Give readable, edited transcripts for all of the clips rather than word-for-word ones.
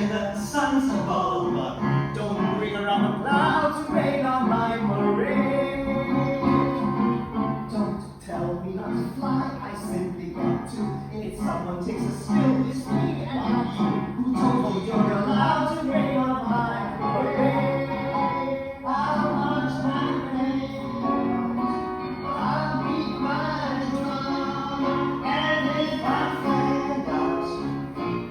and the sun's above. Don't bring around the clouds to rain on my parade. Don't tell me not to fly, I simply got to. If someone takes a spill, it's me and not you. Who told you you're allowed to rain on my parade? I'll march my band, I'll beat my drum, and if I find out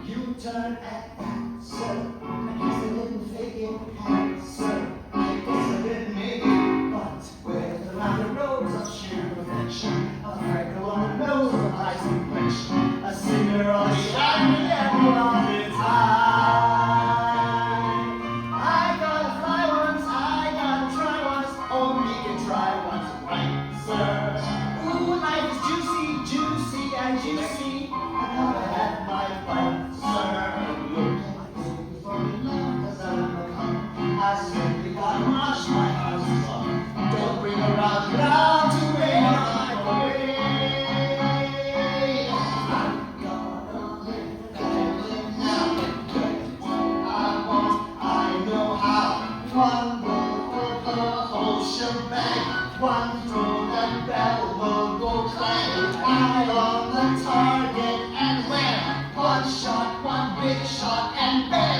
you turn at that, sir, I guess I didn't fake it, sir, I guess I didn't make it, but with around the roads of sheer perfection, a freckle on the nose of ice complexion, a cinder on the eye, the apple on its eye. I gotta fly once, I gotta try once, only can try once, right, sir? Ooh, life is juicy, juicy and juicy. I gotta have my fun, sir. Look, I told you for love, 'cause I'm a cunt. I simply gotta wash my house up. Don't bring around cloud to rain on my parade. I'm gonna live and live now and get what I want. I know how. One roll for the whole shebang. One throw that bell will go clang. Eye on the target and wham. One shot, one big shot, and bang.